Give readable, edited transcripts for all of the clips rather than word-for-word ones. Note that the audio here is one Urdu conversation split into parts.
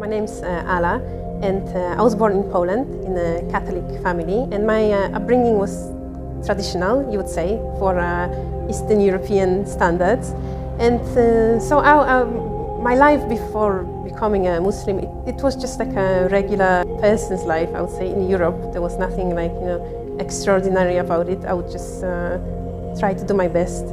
My name's Ala and I was born in Poland in a Catholic family and my upbringing was traditional, you would say, for Eastern European standards. And so my life before becoming a Muslim, it was just like a regular person's life, I would say, in Europe. There was nothing like, extraordinary about it. I would just try to do my best.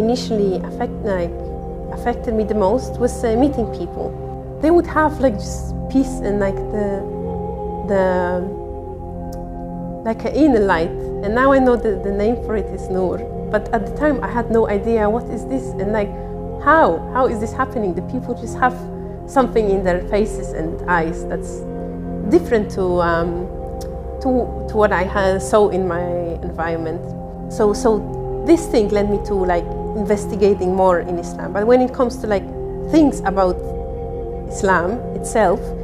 Initially affected me the most was meeting people. They would have like just peace and like the like an inner light. And now I know the name for it is Noor. But at the time I had no idea what is this and like how is this happening? The people just have something in their faces and eyes that's different to what I saw in my environment. So this thing led me to like investigating more in Islam. But when it comes to like things about Islam itself,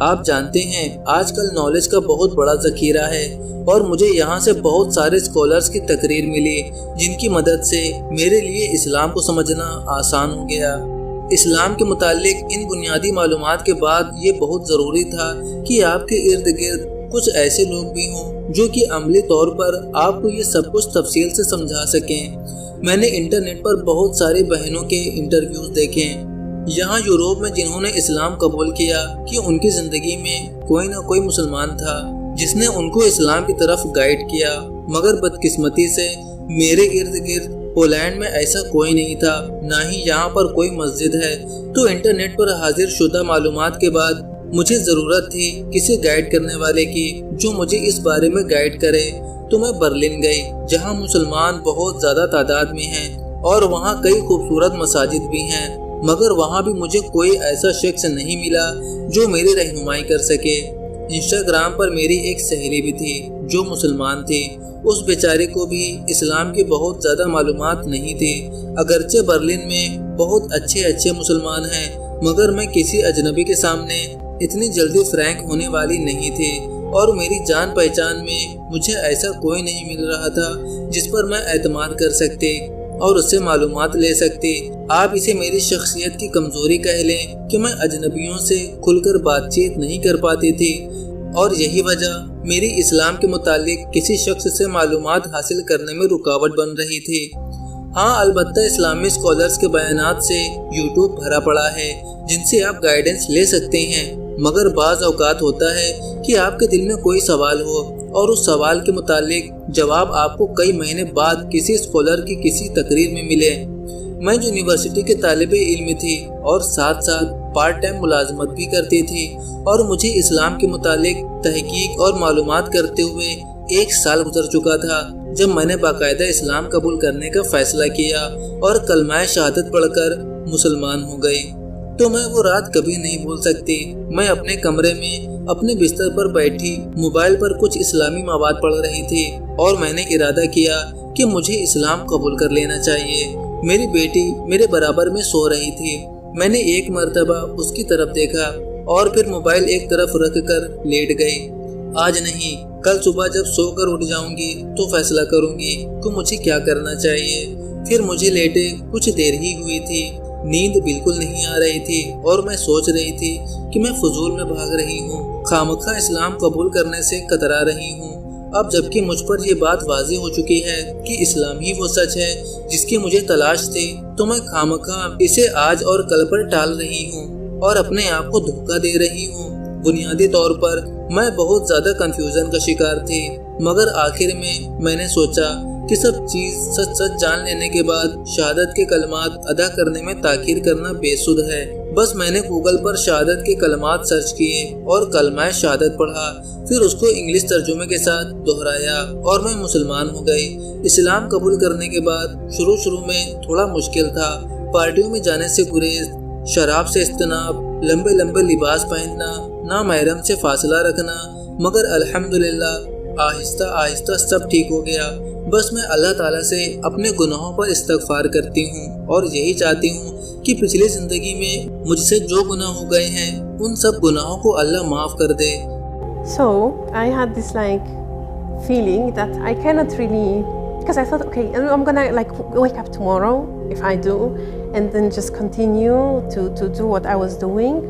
آپ جانتے ہیں آج کل نالج کا بہت بڑا ذخیرہ ہے اور مجھے یہاں سے بہت سارے اسکالرز کی تقریر ملی جن کی مدد سے میرے لیے اسلام کو سمجھنا آسان ہو گیا۔ اسلام کے متعلق ان بنیادی معلومات کے بعد یہ بہت ضروری تھا کہ آپ کے ارد گرد کچھ ایسے لوگ بھی ہوں جو کہ عملی طور پر آپ کو یہ سب کچھ تفصیل سے سمجھا سکیں۔ میں نے انٹرنیٹ پر بہت ساری بہنوں کے انٹرویوز دیکھے یہاں یوروپ میں جنہوں نے اسلام قبول کیا کہ ان کی زندگی میں کوئی نہ کوئی مسلمان تھا جس نے ان کو اسلام کی طرف گائیڈ کیا، مگر بدقسمتی سے میرے ارد گرد پولینڈ میں ایسا کوئی نہیں تھا، نہ ہی یہاں پر کوئی مسجد ہے۔ تو انٹرنیٹ پر حاضر شدہ معلومات کے بعد مجھے ضرورت تھی کسی گائیڈ کرنے والے کی جو مجھے اس بارے میں گائیڈ کرے۔ تو میں برلن گئی جہاں مسلمان بہت زیادہ تعداد میں ہیں اور وہاں کئی خوبصورت مساجد بھی ہیں، مگر وہاں بھی مجھے کوئی ایسا شخص نہیں ملا جو میری رہنمائی کر سکے۔ انسٹاگرام پر میری ایک سہیلی بھی تھی جو مسلمان تھی، اس بیچارے کو بھی اسلام کی بہت زیادہ معلومات نہیں تھی۔ اگرچہ برلن میں بہت اچھے مسلمان ہیں، مگر میں کسی اجنبی کے سامنے اتنی جلدی فرینک ہونے والی نہیں تھی، اور میری جان پہچان میں مجھے ایسا کوئی نہیں مل رہا تھا جس پر میں اعتماد کر سکتی اور اس سے معلومات لے سکتی۔ آپ اسے میری شخصیت کی کمزوری کہہ لیں کہ میں اجنبیوں سے کھل کر بات چیت نہیں کر پاتی تھی، اور یہی وجہ میری اسلام کے متعلق کسی شخص سے معلومات حاصل کرنے میں رکاوٹ بن رہی تھی۔ ہاں، البتہ اسلامی اسکالرز کے بیانات سے یوٹیوب بھرا پڑا ہے جن سے آپ گائیڈنس لے سکتے ہیں، مگر بعض اوقات ہوتا ہے کہ آپ کے دل میں کوئی سوال ہو اور اس سوال کے متعلق جواب آپ کو کئی مہینے بعد کسی اسکالر کی کسی تقریر میں ملے۔ میں یونیورسٹی کے طالب علم تھی اور ساتھ ساتھ پارٹ ٹائم ملازمت بھی کرتی تھی، اور مجھے اسلام کے متعلق تحقیق اور معلومات کرتے ہوئے 1 سال گزر چکا تھا جب میں نے باقاعدہ اسلام قبول کرنے کا فیصلہ کیا اور کلمہ شہادت پڑھ کر مسلمان ہو گئی۔ تو میں وہ رات کبھی نہیں بھول سکتی۔ میں اپنے کمرے میں اپنے بستر پر بیٹھی موبائل پر کچھ اسلامی مواد پڑھ رہی تھی، اور میں نے ارادہ کیا کہ مجھے اسلام قبول کر لینا چاہیے۔ میری بیٹی میرے برابر میں سو رہی تھی۔ میں نے ایک مرتبہ اس کی طرف دیکھا اور پھر موبائل ایک طرف رکھ کر لیٹ گئی۔ آج نہیں، کل صبح جب سو کر اٹھ جاؤں گی تو فیصلہ کروں گی کہ مجھے کیا کرنا چاہیے۔ پھر مجھے لیٹے کچھ دیر ہی ہوئی تھی، نیند بالکل نہیں آ رہی تھی، اور میں سوچ رہی تھی کہ میں فضول میں بھاگ رہی ہوں، خامخواہ اسلام قبول کرنے سے کترا رہی ہوں۔ اب جبکہ مجھ پر یہ بات واضح ہو چکی ہے کہ اسلام ہی وہ سچ ہے جس کی مجھے تلاش تھی، تو میں خامخواہ اسے آج اور کل پر ٹال رہی ہوں اور اپنے آپ کو دھوکہ دے رہی ہوں۔ بنیادی طور پر میں بہت زیادہ کنفیوژن کا شکار تھی، مگر آخر میں نے سوچا کہ سب چیز سچ جان لینے کے بعد شہادت کے کلمات ادا کرنے میں تاخیر کرنا بے سود ہے۔ بس میں نے گوگل پر شہادت کے کلمات سرچ کیے اور کلمہ شہادت پڑھا، پھر اس کو انگلش ترجمے کے ساتھ دہرایا اور میں مسلمان ہو گئی۔ اسلام قبول کرنے کے بعد شروع میں تھوڑا مشکل تھا، پارٹیوں میں جانے سے گریز، شراب سے اجتناب، لمبے لباس پہننا، نامحرم سے فاصلہ رکھنا، مگر الحمدللہ آہستہ سب ٹھیک ہو گیا۔ بس میں اللہ تعالیٰ سے اپنے گناہوں پر استغفار کرتی ہوں اور یہی چاہتی ہوں کہ پچھلی زندگی میں مجھ سے جو گناہ ہو گئے ہیں ان سب گناہوں کو اللہ معاف کر دے۔ So I had this feeling that I cannot really, because I thought, okay, I'm gonna wake up tomorrow if I do, and then just continue to do what I was doing,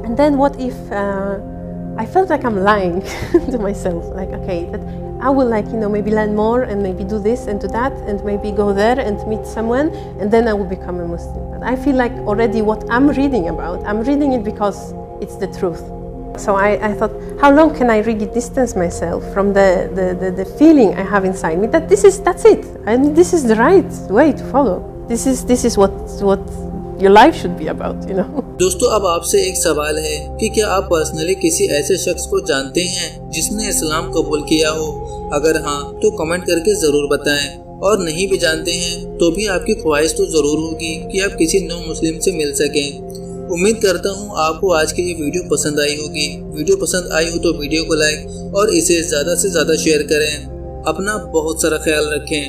and then what if I felt like I'm lying to myself, okay, that I will maybe learn more and maybe do this and do that and maybe go there and meet someone and then I will become a Muslim. But I feel like already what I'm reading it because it's the truth. So I thought, how long can I really distance myself from the feeling I have inside me that that's it, and this is the right way to follow. This is what your life should be about, دوستو، اب آپ سے ایک سوال ہے کہ کیا آپ پرسنلی کسی ایسے شخص کو جانتے ہیں جس نے اسلام قبول کیا ہو؟ اگر ہاں تو کمنٹ کر کے ضرور بتائیں، اور نہیں بھی جانتے ہیں تو بھی آپ کی خواہش تو ضرور ہوگی کہ آپ کسی نو مسلم سے مل سکیں۔ امید کرتا ہوں آپ کو آج کی یہ ویڈیو پسند آئی ہوگی۔ ویڈیو پسند آئی ہو تو ویڈیو کو لائک اور اسے زیادہ سے زیادہ شیئر کریں۔ اپنا بہت سارا خیال رکھیں۔